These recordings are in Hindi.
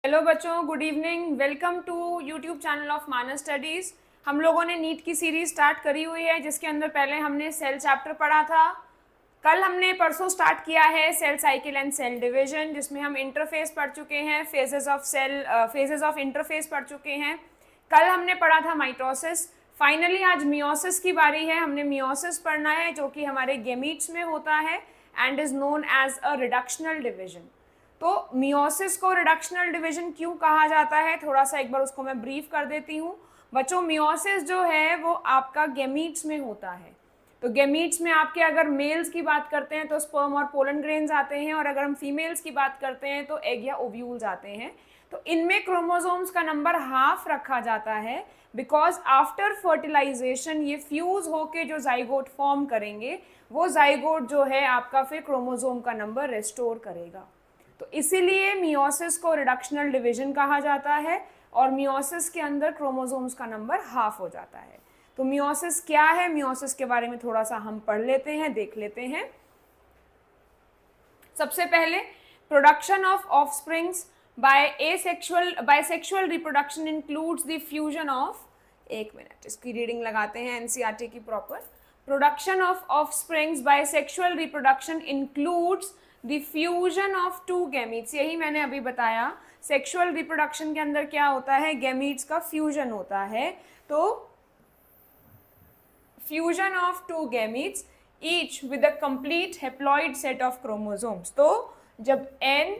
हेलो बच्चों, good evening. Welcome to YouTube channel of Manas studies. हम लोगों ने नीट की सीरीज स्टार्ट करी हुई है, जिसके अंदर पहले हमने सेल चैप्टर पढ़ा था। कल हमने परसों स्टार्ट किया है cell cycle and cell division, जिसमें हम इंटरफेस पढ़ चुके हैं, फेजेस ऑफ इंटरफेस पढ़ चुके हैं। कल हमने पढ़ा था माइटोसिस। फाइनली आज मियोसिस की बारी है। हमने मियोसिस पढ़ना है, जो कि हमारे गेमीट्स में होता है and is known as a reductional division. तो मियोसिस को रिडक्शनल डिवीजन क्यों कहा जाता है, थोड़ा सा एक बार उसको मैं ब्रीफ कर देती हूँ। बच्चों, मियोसिस जो है वो आपका गेमीट्स में होता है। तो गेमीट्स में आपके अगर मेल्स की बात करते हैं तो स्पर्म और पोलन ग्रेन्स आते हैं, और अगर हम फीमेल्स की बात करते हैं तो एग या ओव्यूल्स आते हैं। तो इनमें क्रोमोसोम्स का नंबर हाफ रखा जाता है, बिकॉज आफ्टर फर्टिलाइजेशन ये फ्यूज होके जो जाइगोट फॉर्म करेंगे, वो जाइगोट जो है आपका फिर क्रोमोसोम का नंबर रेस्टोर करेगा। तो इसीलिए मियोसिस को रिडक्शनल डिवीजन कहा जाता है, और मियोसिस के अंदर क्रोमोसोम्स का नंबर हाफ हो जाता है। तो मियोसिस क्या है, मियोसिस के बारे में थोड़ा सा हम पढ़ लेते हैं, देख लेते हैं। सबसे पहले, production of offsprings by sexual reproduction includes the fusion of, एक मिनट इसकी रीडिंग लगाते हैं एनसीईआरटी की proper. Production of offsprings by sexual reproduction includes the fusion of to gametes. यही मैंने अभी बताया, सेक्सुअल रिप्रोडक्शन के अंदर क्या होता है, गैमीट्स का फ्यूजन होता है। तो fusion of to gametes each with a complete haploid set of chromosomes. तो जब n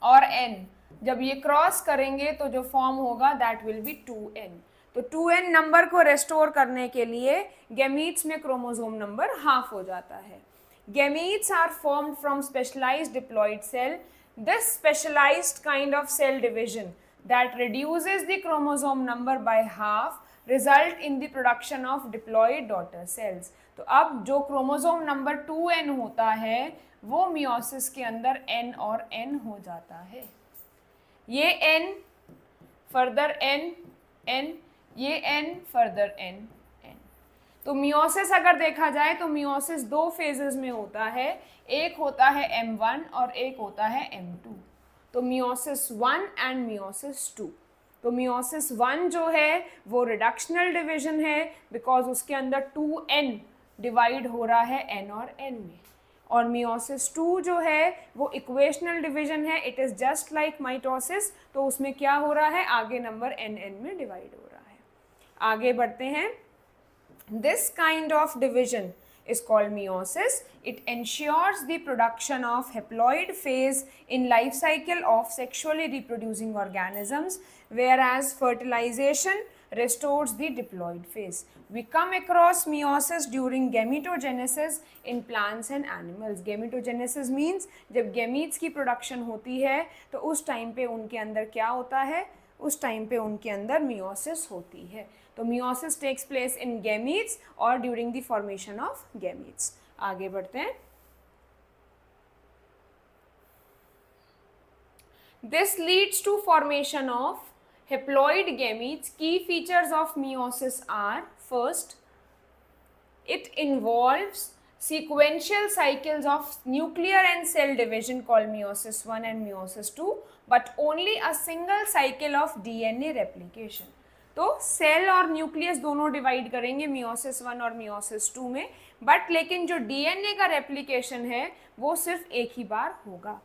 और n जब ये क्रॉस करेंगे तो जो फॉर्म होगा दैट विल बी 2n। तो 2n नंबर को रेस्टोर करने के लिए गैमीट्स में क्रोमोसोम नंबर हाफ हो जाता है। Gametes are formed from specialized diploid cell. This specialized kind of cell division that reduces the chromosome number by half result in the production of diploid daughter cells. तो अब जो क्रोमोसोम नंबर 2n होता है वो मियोसिस के अंदर n और n हो जाता है। ये n फर्दर n n, ये n फर्दर n n। तो मियोसिस अगर देखा जाए तो मियोसिस दो फेजेस में होता है, एक होता है M1 और एक होता है M2। तो मियोसिस 1 एंड मियोसिस 2। तो मियोसिस 1 जो है वो रिडक्शनल डिवीजन है, बिकॉज उसके अंदर 2n डिवाइड हो रहा है n और n में। और मियोसिस 2 जो है वो इक्वेशनल डिवीजन है, it is just like mitosis. तो उसमें क्या हो रहा है, आगे नंबर n में डिवाइड हो रहा है। आगे बढ़ते हैं। This kind of division is called meiosis. It ensures the production of haploid phase in life cycle of sexually reproducing organisms, whereas fertilization restores the diploid phase. We come across meiosis during gametogenesis in plants and animals. Gametogenesis means जब gametes की production होती है तो उस टाइम पे उनके अंदर क्या होता है, उस टाइम पे उनके अंदर मियोसिस होती है। तो meiosis takes place in gametes और during the formation of gametes. आगे बढ़ते हैं। This leads to formation of haploid gametes. Key features of meiosis are, first, it involves sequential cycles of nuclear and cell division called meiosis 1 and meiosis 2, but only a single cycle of DNA replication. तो सेल और न्यूक्लियस दोनों डिवाइड करेंगे मियोसिस 1 और मियोसिस 2 में, बट लेकिन जो डीएनए का रेप्लिकेशन है वो सिर्फ एक ही बार होगा।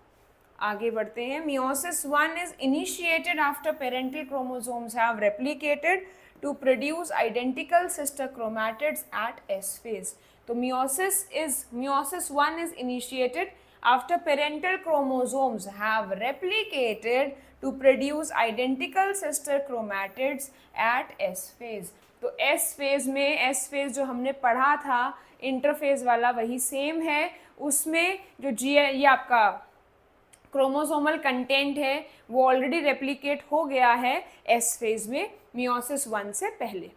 आगे बढ़ते हैं। Meiosis 1 is initiated after parental chromosomes have replicated to produce identical sister chromatids at S phase. तो meiosis 1 is initiated after parental chromosomes have replicated to produce identical sister chromatids at S phase. तो S phase में, S phase जो हमने पढ़ा था इंटरफेज वाला वही सेम है। उसमें जो ये आपका क्रोमोसोमल कंटेंट है वो ऑलरेडी रेप्लिकेट हो गया है एस फेज में मियोसिस 1 से पहले।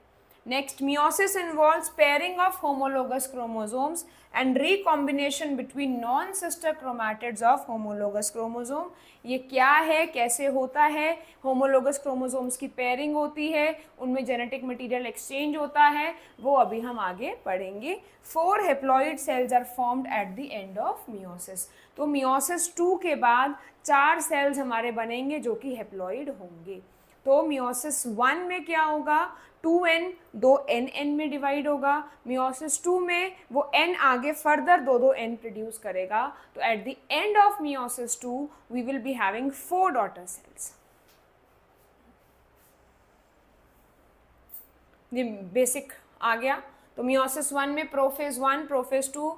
Next, meiosis involves pairing of homologous chromosomes and recombination between non-sister chromatids of homologous chromosome. ये क्या है, कैसे होता है? homologous chromosomes की pairing होती है, उनमें genetic material exchange होता है, वो अभी हम आगे पढ़ेंगे. 4 haploid cells are formed at the end of meiosis. तो meiosis 2 के बाद 4 cells हमारे बनेंगे जो कि haploid होंगे. तो मियोसिस 1 में क्या होगा, 2n 2nn में डिवाइड होगा. मियोसिस 2 में वो n आगे फर्दर 2n प्रोड्यूस करेगा. तो at the end of meiosis 2 we will be having 4 daughter cells. ये बेसिक आ गया. तो मियोसिस 1 में prophase 1, prophase 2,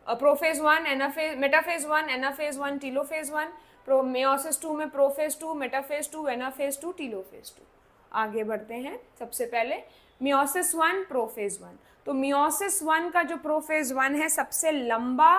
prophase 1, anaphase, metaphase 1, anaphase 1, telophase 1. Meiosis 2 में प्रोफेज 2, मेटाफेज 2, एनाफेज 2, टीलोफेज 2. आगे बढ़ते हैं. सबसे पहले मियोसिस 1, प्रोफेज 1. तो मियोसिस 1 का जो प्रोफेज 1 है सबसे लंबा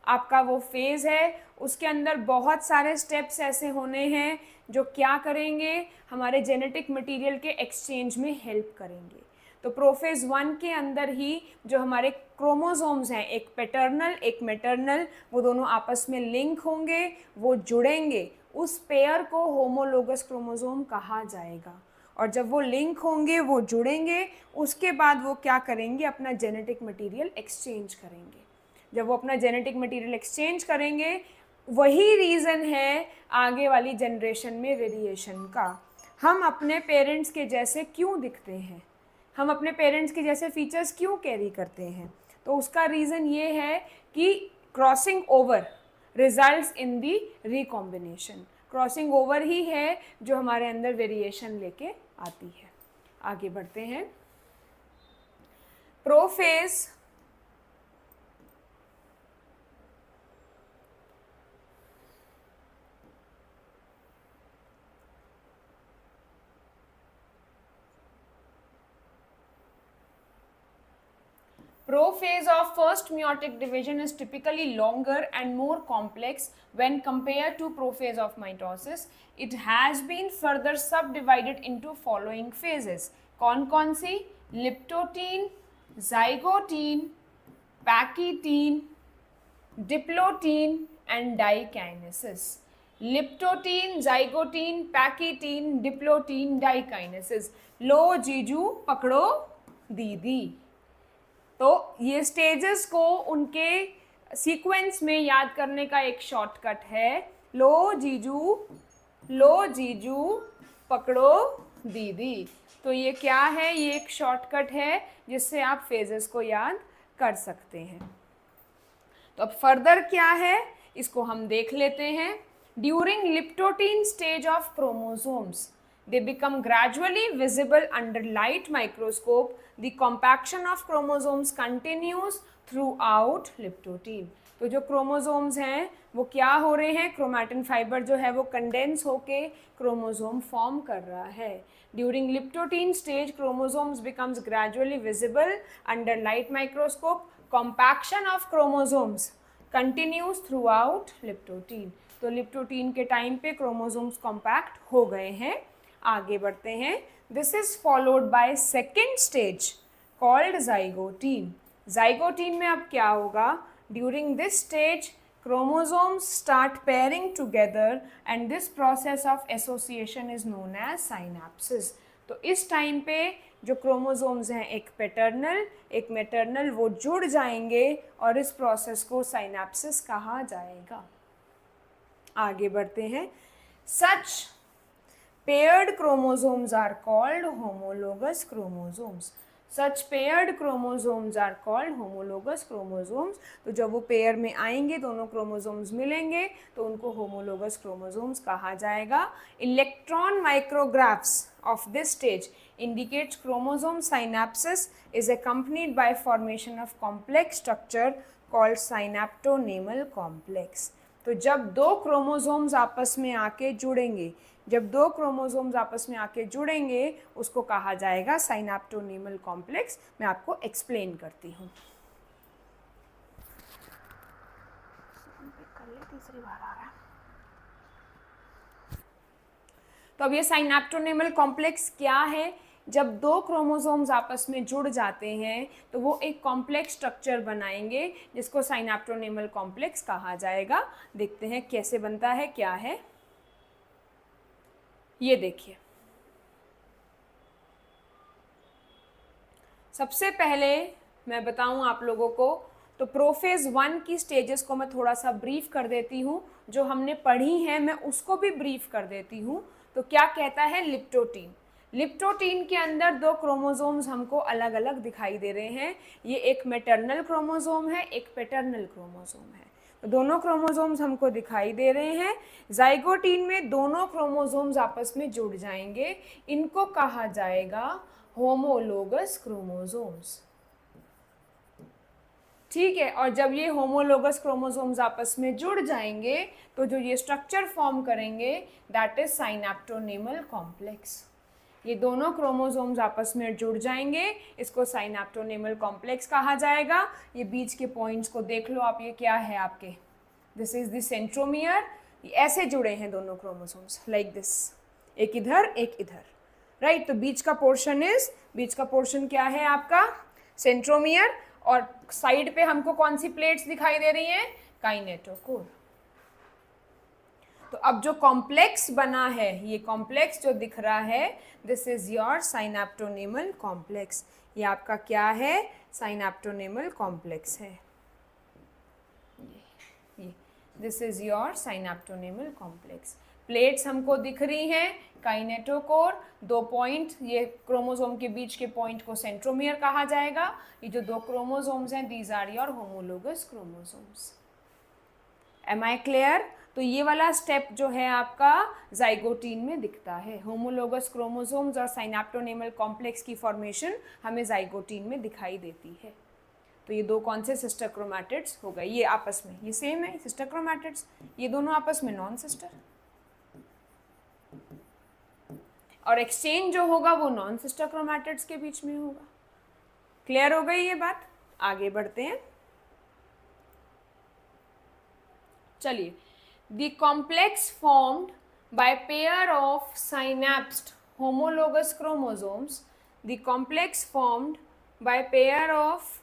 आपका वो फेज है. उसके अंदर बहुत सारे स्टेप्स ऐसे होने हैं जो क्या करेंगे, हमारे जेनेटिक मटेरियल के एक्सचेंज में हेल्प करेंगे. तो प्रोफेज 1 के अंदर ही जो हमारे क्रोमोसोम्स हैं, एक पैटर्नल एक मैटरनल, वो दोनों आपस में लिंक होंगे, वो जुड़ेंगे. उस पेयर को होमोलोगस क्रोमोसोम कहा जाएगा. और जब वो लिंक होंगे, वो जुड़ेंगे, उसके बाद वो क्या करेंगे, अपना जेनेटिक मटेरियल एक्सचेंज करेंगे. जब वो अपना जेनेटिक मटेरियल एक्सचेंज करेंगे, वही रीज़न है आगे वाली जनरेशन में वेरिएशन का. हम अपने पेरेंट्स के जैसे क्यों दिखते हैं, हम अपने पेरेंट्स के जैसे फीचर्स क्यों कैरी करते हैं? तो उसका रीज़न ये है कि crossing over results in the recombination. Crossing over ही है जो हमारे अंदर वेरिएशन लेके आती है. आगे बढ़ते हैं. Prophase Prophase of first meiotic division is typically longer and more complex when compared to prophase of mitosis. It has been further subdivided into following phases. कौन सी? Leptotene, zygotene, pachytene, diplotene and diakinesis. Leptotene, zygotene, pachytene, diplotene, diakinesis. लो जीजू पकड़ो दीदी. तो ये स्टेजेस को उनके सीक्वेंस में याद करने का एक शॉर्टकट है. लो जीजू पकड़ो दीदी. तो ये क्या है, ये एक शॉर्टकट है जिससे आप फेजेस को याद कर सकते हैं. तो अब फर्दर क्या है इसको हम देख लेते हैं. During leptotene stage of chromosomes they become gradually visible under light microscope. The compaction of chromosomes continues throughout leptotene. तो जो क्रोमोसोम्स हैं वो क्या हो रहे हैं, क्रोमैटिन फाइबर जो है वो कंडेंस होके क्रोमोसोम फॉर्म कर रहा है. During leptotene stage chromosomes becomes gradually visible under light microscope. Compaction of chromosomes continues throughout leptotene. तो लिप्टोटीन के टाइम पे क्रोमोसोम्स कॉम्पैक्ट हो गए हैं. आगे बढ़ते हैं. This is followed by second stage called zygotene. Zygotene में अब क्या होगा, during this stage chromosomes start pairing together and this process of association is known as synapsis. तो इस टाइम पे जो क्रोमोसोम्स हैं, एक पैटर्नल एक मैटरनल, वो जुड़ जाएंगे और इस प्रोसेस को साइनेप्सिस कहा जाएगा. आगे बढ़ते हैं. सच paired chromosomes are called homologous chromosomes. Such paired chromosomes are called homologous chromosomes. तो जब वो पेयर में आएंगे, दोनों क्रोमोसोम्स मिलेंगे, तो उनको homologous chromosomes कहा जाएगा. Electron micrographs of this stage indicates chromosome synapsis is accompanied by formation of complex structure called synaptonemal complex. तो जब दो क्रोमोसोम्स आपस में आके जुड़ेंगे, जब दो क्रोमोसोम्स आपस में आके जुड़ेंगे, उसको कहा जाएगा साइनेप्टोनेमल कॉम्प्लेक्स. मैं आपको एक्सप्लेन करती हूँ. तीसरी बार आ रहा. तो अब ये साइनेप्टोनेमल कॉम्प्लेक्स क्या है, जब दो क्रोमोसोम्स आपस में जुड़ जाते हैं तो वो एक कॉम्प्लेक्स स्ट्रक्चर बनाएंगे जिसको साइनेप्टोनेमल कॉम्प्लेक्स कहा जाएगा। देखते हैं कैसे बनता है, क्या है। ये देखिए, सबसे पहले मैं बताऊं आप लोगों को तो प्रोफेज 1 की स्टेजेस को मैं थोड़ा सा ब्रीफ कर देती हूँ, जो हमने पढ़ी हैं मैं उसको भी ब्रीफ कर देती हूँ। तो क्या कहता है लिप्टोटीन, लिप्टोटीन के अंदर दो क्रोमोसोम्स हमको अलग अलग दिखाई दे रहे हैं। ये एक मैटरनल क्रोमोसोम है, एक पैटर्नल क्रोमोसोम है। तो दोनों क्रोमोसोम्स हमको दिखाई दे रहे हैं। जाइगोटीन में दोनों क्रोमोसोम्स आपस में जुड़ जाएंगे, इनको कहा जाएगा होमोलोगस क्रोमोसोम्स। ठीक है, और जब ये होमोलोगस क्रोमोसोम्स आपस में जुड़ जाएंगे तो जो ये स्ट्रक्चर फॉर्म करेंगे दैट इज साइनेप्टोनेमल कॉम्प्लेक्स। ये दोनों क्रोमोसोम्स आपस में जुड़ जाएंगे, इसको साइनेप्टोनेमल कॉम्प्लेक्स कहा जाएगा। ये बीच के पॉइंट्स को देख लो आप, ये क्या है आपके, दिस इज द सेंट्रोमियर। ऐसे जुड़े हैं दोनों क्रोमोसोम्स लाइक दिस, एक इधर एक इधर, राइट। तो बीच का पोर्शन क्या है आपका, सेंट्रोमियर, और साइड पे हमको कौन सी प्लेट्स दिखाई दे रही हैं, काइनेटोकोर। तो अब जो कॉम्प्लेक्स बना है, ये कॉम्प्लेक्स जो दिख रहा है, this is your synaptonemal complex. ये आपका क्या है, साइनेप्टोनेमल कॉम्प्लेक्स है। ये this is your synaptonemal complex. Plates हमको दिख रही हैं, काइनेटोकोर, 2 पॉइंट, ये क्रोमोसोम के बीच के पॉइंट को सेंट्रोमियर कहा जाएगा। ये जो 2 क्रोमोसोम्स हैं, these are your homologous chromosomes. Am I clear. तो ये वाला स्टेप जो है आपका जाइगोटीन में दिखता है। होमोलोगस क्रोमोसोम्स और साइनेप्टोनेमल कॉम्प्लेक्स की फॉर्मेशन हमें जाइगोटीन में दिखाई देती है। तो ये 2 कौन से सिस्टर क्रोमैटिड्स हो गए, ये आपस में ये सेम है सिस्टर क्रोमैटिड्स, ये दोनों आपस में नॉन सिस्टर, और एक्सचेंज जो होगा वो नॉन सिस्टर क्रोमैटिड्स के बीच में होगा। क्लियर हो गई ये बात, आगे बढ़ते हैं। चलिए, the complex formed by pair of synapsed homologous chromosomes, the complex formed by pair of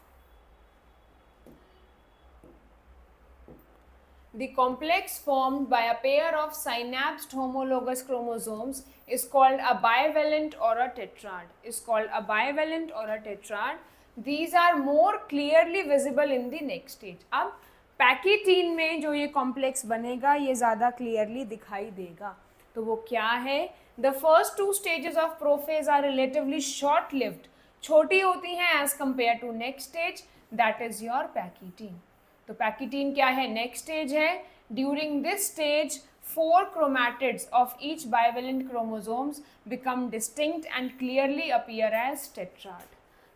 the complex formed by a pair of synapsed homologous chromosomes is called a bivalent or a tetrad. Is called a bivalent or a tetrad. These are more clearly visible in the next stage. अब पैकीटीन में जो ये कॉम्प्लेक्स बनेगा ये ज़्यादा क्लियरली दिखाई देगा। तो वो क्या है, the first 2 stages of prophase are relatively short lived, छोटी होती हैं as compare to next stage, that is your pachytene. तो पैकीटीन क्या है, नेक्स्ट स्टेज है। During this stage 4 chromatids of each bivalent chromosomes become distinct and clearly appear as tetrad.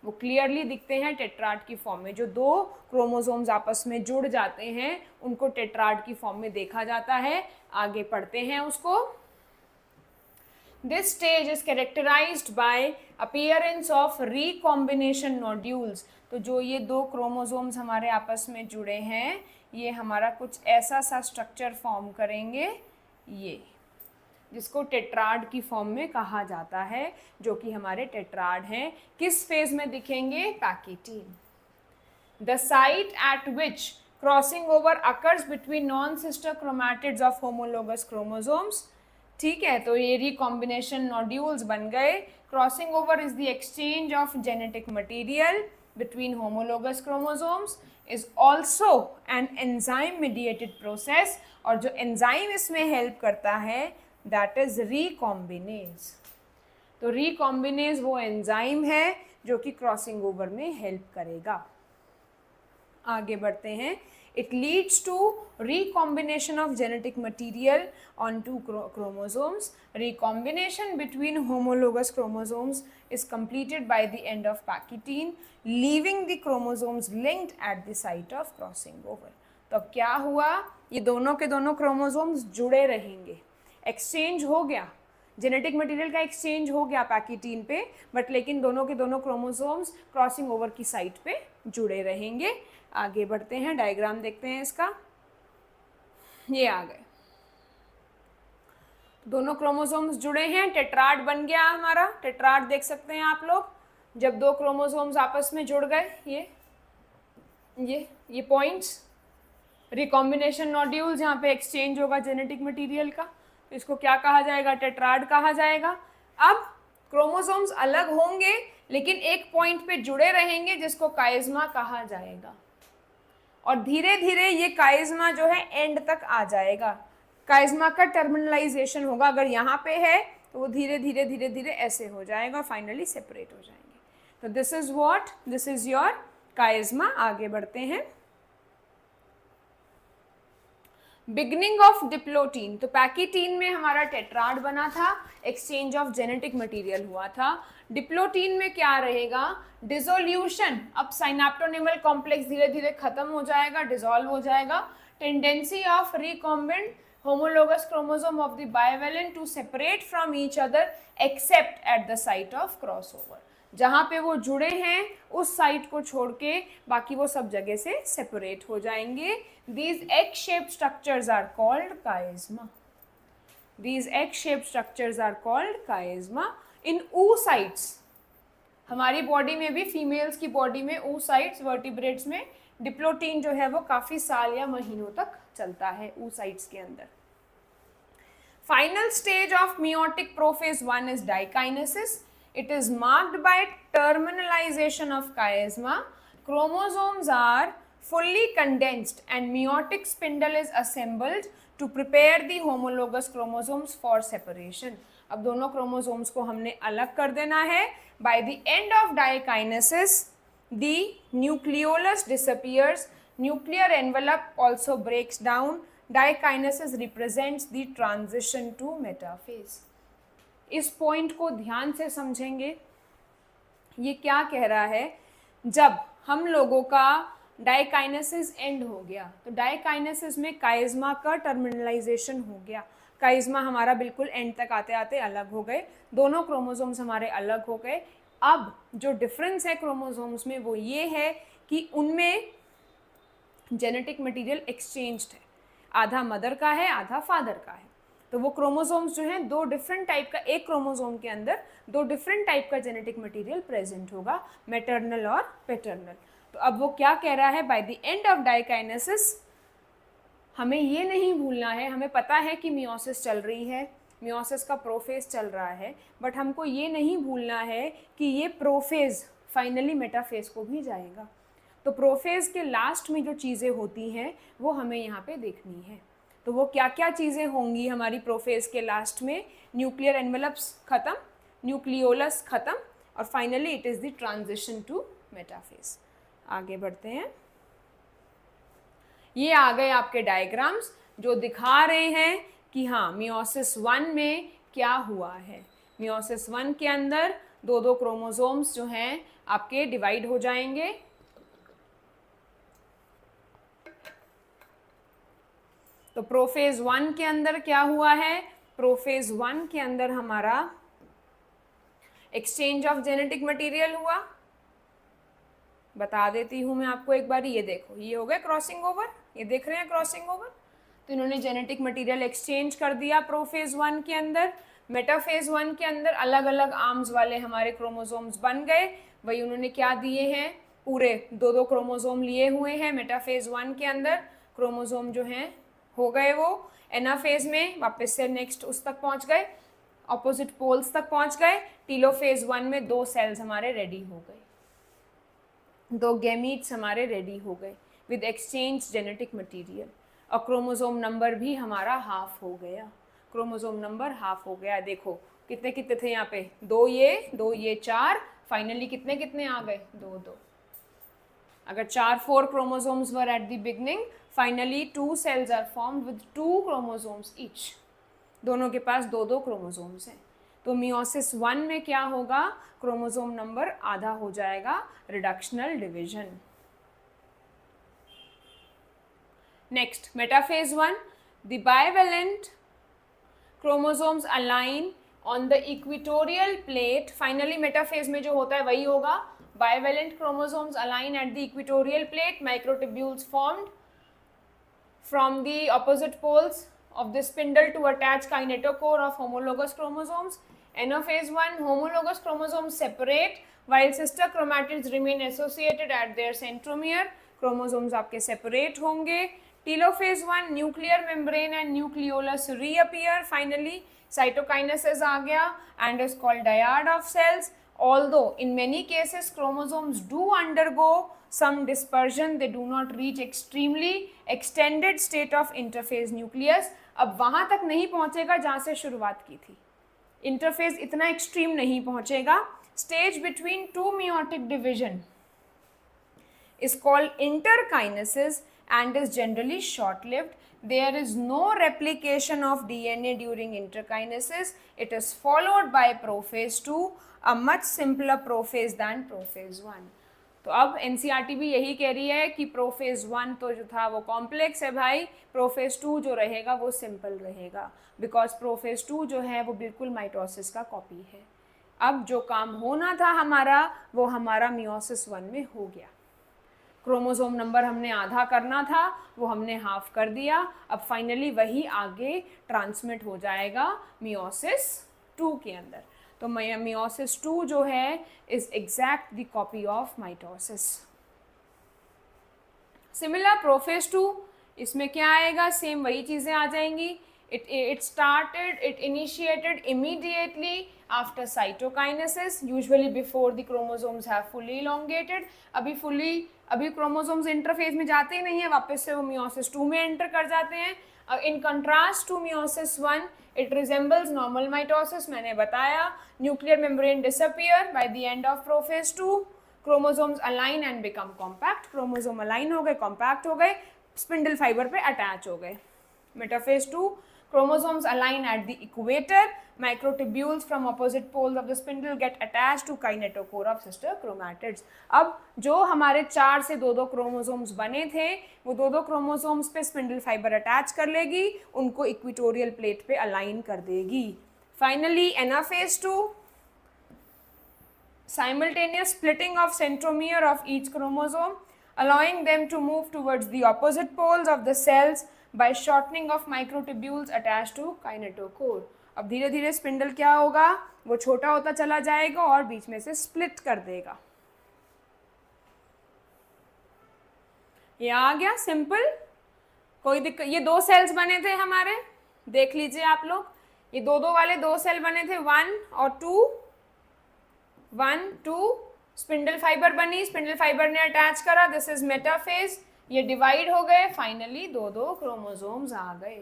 वो क्लियरली दिखते हैं टेट्राड की फॉर्म में। जो 2 क्रोमोसोम्स आपस में जुड़ जाते हैं उनको टेट्राड की फॉर्म में देखा जाता है। आगे पढ़ते हैं उसको। This stage is characterized by appearance of recombination nodules. तो जो ये 2 क्रोमोसोम्स हमारे आपस में जुड़े हैं ये हमारा कुछ ऐसा सा स्ट्रक्चर फॉर्म करेंगे, ये जिसको टेट्राड की फॉर्म में कहा जाता है, जो कि हमारे टेट्राड हैं। किस फेज में दिखेंगे, pachytene. The site at which crossing over occurs between non sister chromatids of homologous chromosomes. ठीक है, तो ये रिकॉम्बिनेशन नोड्यूल्स बन गए। Crossing over is the exchange of genetic material between homologous chromosomes, is also an enzyme mediated process, और जो एंजाइम इसमें हेल्प करता है दैट इज रिकॉम्बिनेज। तो रिकॉम्बिनेज वो एंजाइम है जो कि क्रॉसिंग ओवर में हेल्प करेगा। आगे बढ़ते हैं। It leads to recombination of genetic material on 2 chromosomes. Recombination between homologous chromosomes is completed by the end of पैकीटीन, leaving the chromosomes linked at the site of crossing over. तो क्या हुआ, ये दोनों के दोनों क्रोमोसोम्स जुड़े रहेंगे। एक्सचेंज हो गया, जेनेटिक मटेरियल का एक्सचेंज हो गया पैकीटीन पे, बट लेकिन दोनों के दोनों क्रोमोसोम्स क्रॉसिंग ओवर की साइट पे जुड़े रहेंगे। आगे बढ़ते हैं, डायग्राम देखते हैं इसका। ये आ गए। दोनों क्रोमोसोम्स जुड़े हैं, टेट्राड बन गया हमारा। टेट्राड देख सकते हैं आप लोग, जब दो क्रोमोसोम्स आपस में जुड़ गए, ये पॉइंट्स, रिकॉम्बिनेशन नोड्यूल जहाँ पे एक्सचेंज होगा जेनेटिक मटेरियल का, इसको क्या कहा जाएगा? टेट्राड कहा जाएगा। अब क्रोमोसोम्स अलग होंगे लेकिन एक पॉइंट पे जुड़े रहेंगे जिसको काइज़मा कहा जाएगा, और धीरे धीरे ये काइज़मा जो है एंड तक आ जाएगा। काइज़मा का टर्मिनलाइजेशन होगा, अगर यहाँ पे है तो वो धीरे धीरे धीरे धीरे ऐसे हो जाएगा, फाइनली सेपरेट हो जाएंगे। तो this is what, this is your chiasma. आगे बढ़ते हैं। बिगनिंग ऑफ डिप्लोटीन, तो पैकीटीन में हमारा टेट्राड बना था, एक्सचेंज ऑफ जेनेटिक मटेरियल हुआ था। डिप्लोटीन में क्या रहेगा? डिसोल्यूशन, अब साइनेप्टोनिमल कॉम्प्लेक्स धीरे धीरे खत्म हो जाएगा, डिसॉल्व हो जाएगा। Tendency of recombinant homologous chromosome of the bivalent to separate from each other except at the site of crossover, जहां पे वो जुड़े हैं उस साइट को छोड़ के बाकी वो सब जगह से सेपरेट हो जाएंगे। These egg-shaped structures are called chiasma. These egg-shaped structures are called chiasma. In oocytes, हमारी बॉडी में भी, फीमेल्स की बॉडी में oocytes, वर्टिब्रेट्स में डिप्लोटीन जो है वो काफी साल या महीनों तक चलता है oocytes के अंदर। Final stage of meiotic prophase 1 is dikinesis. It is marked by terminalization of chiasma. Chromosomes are fully condensed and meiotic spindle is assembled to prepare the homologous chromosomes for separation. अब दोनों क्रोमोसोम्स को हमने अलग कर देना है। By the end of dikinesis, the nucleolus disappears, nuclear envelope also breaks down. Dikinesis represents the transition to metaphase. इस पॉइंट को ध्यान से समझेंगे। ये क्या कह रहा है? जब हम लोगों का डाइकाइनेसिस एंड हो गया, तो डाइकाइनेसिस में काइज़मा का टर्मिनलाइजेशन हो गया। काइज़मा हमारा बिल्कुल एंड तक आते आते अलग हो गए, दोनों क्रोमोसोम्स हमारे अलग हो गए। अब जो डिफरेंस है क्रोमोसोम्स में वो ये है कि उनमें जेनेटिक मटेरियल एक्सचेंज्ड है, आधा मदर का है आधा फादर का है। तो वो क्रोमोसोम्स जो हैं दो डिफरेंट टाइप का, एक क्रोमोसोम के अंदर दो डिफरेंट टाइप का जेनेटिक मटेरियल प्रेजेंट होगा, मैटरनल और पैटर्नल। तो अब वो क्या कह रहा है? By the end of diakinesis हमें ये नहीं भूलना है, हमें पता है कि मियोसिस चल रही है, मियोसिस का प्रोफेज चल रहा है, बट हमको ये नहीं भूलना है कि ये प्रोफेज फाइनली मेटाफेज को भी जाएगा। तो प्रोफेज के लास्ट में जो चीज़ें होती हैं वो हमें यहाँ पे देखनी है। तो वो क्या क्या चीज़ें होंगी हमारी प्रोफेज के लास्ट में? न्यूक्लियर एनवेलप्स खत्म, न्यूक्लियोलस खत्म, और finally it is the transition to metaphase. आगे बढ़ते हैं। ये आ गए आपके डायग्राम्स जो दिखा रहे हैं कि हाँ मियोसिस 1 में क्या हुआ है। मियोसिस 1 के अंदर दो दो क्रोमोसोम्स जो हैं आपके डिवाइड हो जाएंगे। तो प्रोफेज 1 के अंदर क्या हुआ है? प्रोफेज 1 के अंदर हमारा एक्सचेंज ऑफ जेनेटिक मटेरियल हुआ। बता देती हूँ मैं आपको एक बार, ये देखो, ये हो गया क्रॉसिंग ओवर, ये देख रहे हैं क्रॉसिंग ओवर। तो इन्होंने जेनेटिक मटेरियल एक्सचेंज कर दिया प्रोफेज 1 के अंदर। मेटाफेज 1 के अंदर अलग अलग आर्म्स वाले हमारे क्रोमोसोम्स बन गए। वही उन्होंने क्या दिए हैं? पूरे दो दो क्रोमोसोम लिए हुए हैं मेटाफेज 1 के अंदर। क्रोमोसोम जो हैं हो गए वो एनाफेज में वापस से नेक्स्ट उस तक पहुंच गए, ऑपोजिट पोल्स तक पहुंच गए। टीलोफेज 1 में दो सेल्स हमारे रेडी हो गए, दो गैमीट्स हमारे रेडी हो गए विद एक्सचेंज जेनेटिक मटेरियल, और क्रोमोसोम नंबर भी हमारा हाफ हो गया। क्रोमोसोम नंबर हाफ हो गया। देखो कितने कितने थे यहाँ पे, दो ये 4, फाइनली कितने कितने आ गए? 2 2। अगर 4 chromosomes were at the beginning, finally 2 cells are formed with 2 chromosomes each. दोनों के पास दो दो क्रोमोसोम्स हैं। तो मियोसिस 1 में क्या होगा? क्रोमोसोम नंबर आधा हो जाएगा, reductional division. Next metaphase 1, the bivalent chromosomes align on the equatorial plate. Finally metaphase में जो होता है वही होगा। Bivalent chromosomes align at the equatorial plate, microtubules formed from the opposite poles, of the spindle to attach kinetochore of homologous chromosomes. Anaphase 1, homologous chromosomes separate while sister chromatids remain associated at their centromere. Chromosomes आपके separate होंगे. Telophase 1, nuclear membrane and nucleolus reappear. Finally, cytokinesis आ गया and is called dyad of cells. Although in many cases chromosomes do undergo some dispersion, they do not reach extremely extended state of interphase nucleus. अब वहां तक नहीं पहुंचेगा जहां से शुरुआत की थी. इंटरफेज इतना एक्सट्रीम नहीं पहुंचेगा. Stage between two meiotic division is called interkinesis and is generally short-lived. There is no replication of DNA during interkinesis. It is followed by prophase 2, a much simpler prophase than prophase 1. तो अब NCERT भी यही कह रही है कि प्रोफेज 1 तो जो था वो कॉम्प्लेक्स है भाई, प्रोफेज 2 जो रहेगा वो सिंपल रहेगा, बिकॉज प्रोफेज 2 जो है वो बिल्कुल माइटोसिस का कॉपी है. अब जो काम होना था हमारा वो हमारा मियोसिस 1 में हो गया. क्रोमोसोम नंबर हमने आधा करना था, वो हमने हाफ कर दिया. अब फाइनली वही आगे ट्रांसमिट हो जाएगा मियोसिस 2 के अंदर. तो मियोसिस 2 जो है is exact the copy of mitosis. Similar prophase 2, इसमें क्या आएगा, सेम वही चीज़ें आ जाएंगी. it initiated immediately after cytokinesis, usually before the chromosomes have fully elongated. अभी क्रोमोसोम्स इंटरफेज में जाते ही नहीं है, वापस से वो मियोसिस 2 में एंटर कर जाते हैं. In contrast to meiosis 1, it resembles normal mitosis. मैंने बताया, nuclear membrane disappear by the end of prophase 2. Chromosomes align and become compact. Chromosome align हो गए, compact हो गए, spindle fiber पे attach हो गए. Metaphase 2, chromosomes align at the equator. Microtubules from opposite poles of the spindle get attached to kinetochore of sister chromatids. अब जो हमारे 4 से 2-2 क्रोमोसोम्स बने थे, वो 2-2 क्रोमोसोम्स पे स्पिंडल फाइबर अटैच कर लेगी, उनको इक्वेटोरियल प्लेट पे अलाइन कर देगी. Finally anaphase 2, simultaneous splitting of centromere of each chromosome, allowing them to move towards the opposite poles of the cells by shortening of microtubules attached to kinetochore. अब धीरे धीरे स्पिंडल क्या होगा, वो छोटा होता चला जाएगा और बीच में से स्प्लिट कर देगा. ये आ गया सिंपल, कोई दिक्कत. ये 2 सेल्स बने थे हमारे, देख लीजिए आप लोग, ये 2-2 वाले 2 सेल बने थे, 1 और 2, 1 2, स्पिंडल फाइबर बनी, स्पिंडल फाइबर ने अटैच करा, दिस इज मेटाफेज, ये डिवाइड हो गए, फाइनली 2-2 क्रोमोसोम्स आ गए.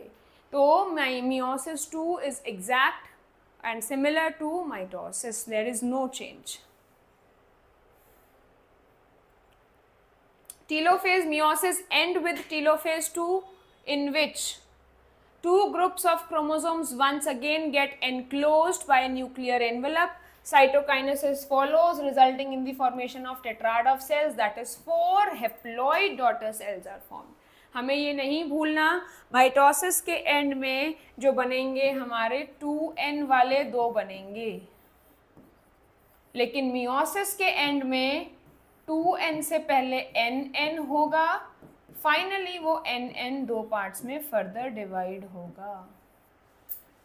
तो meiosis 2 is exact and similar to mitosis. There is no change. Telophase meiosis end with telophase 2, in which 2 groups of chromosomes once again get enclosed by a nuclear envelope. Cytokinesis follows, resulting in the formation of tetrad of cells, that is 4 haploid daughter cells are formed. हमें ये नहीं भूलना, माइटोसिस के एंड में जो बनेंगे हमारे 2n वाले 2 बनेंगे, लेकिन मियोसिस के एंड में 2n से पहले nn होगा, फाइनली वो nn 2 पार्ट्स में फर्दर डिवाइड होगा.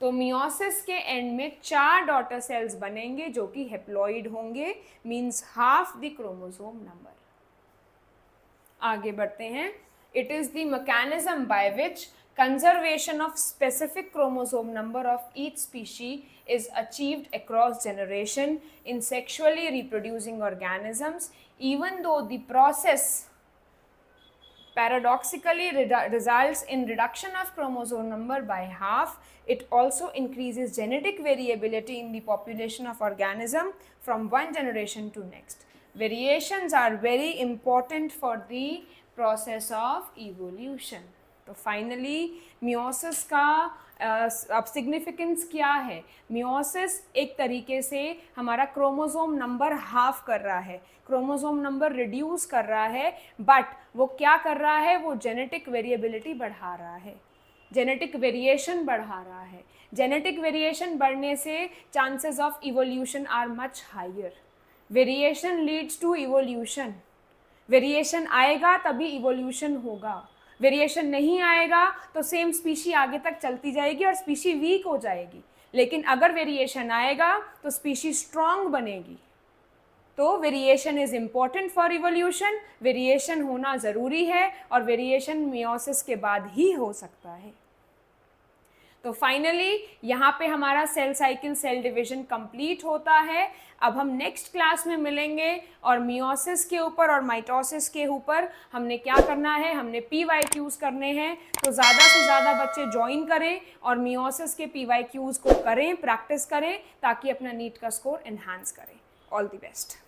तो मियोसिस के एंड में 4 डॉटर सेल्स बनेंगे जो कि हेप्लॉइड होंगे, means half the chromosome number. आगे बढ़ते हैं. It is the mechanism by which conservation of specific chromosome number of each species is achieved across generation in sexually reproducing organisms. Even though the process paradoxically results in reduction of chromosome number by half, it also increases genetic variability in the population of organism from one generation to next. Variations are very important for the process of evolution. तो फाइनली मियोसिस का अब सिग्निफिकेंस क्या है. मियोसिस एक तरीके से हमारा क्रोमोसोम नंबर हाफ कर रहा है, क्रोमोसोम नंबर रिड्यूस कर रहा है, बट वो क्या कर रहा है, वो जेनेटिक वेरिएबिलिटी बढ़ा रहा है, जेनेटिक वेरिएशन बढ़ा रहा है. जेनेटिक वेरिएशन बढ़ने से chances of evolution are much higher. Variation leads to evolution, variation आएगा तभी इवोल्यूशन होगा. वेरिएशन नहीं आएगा तो सेम स्पीशी आगे तक चलती जाएगी और स्पीशी वीक हो जाएगी, लेकिन अगर वेरिएशन आएगा तो स्पीशी स्ट्रांग बनेगी। तो variation is important for evolution, variation होना ज़रूरी है और वेरिएशन मियोसिस के बाद ही हो सकता है। तो फाइनली यहाँ पे हमारा cell cycle, cell division complete होता है। अब हम नेक्स्ट क्लास में मिलेंगे और मियोसिस के ऊपर और माइटोसिस के ऊपर हमने क्या करना है, हमने PYQs करने हैं। तो ज़्यादा से ज़्यादा बच्चे ज्वाइन करें और मियोसिस के PYQs को करें, प्रैक्टिस करें, ताकि अपना नीट का स्कोर एनहांस करें। All the best.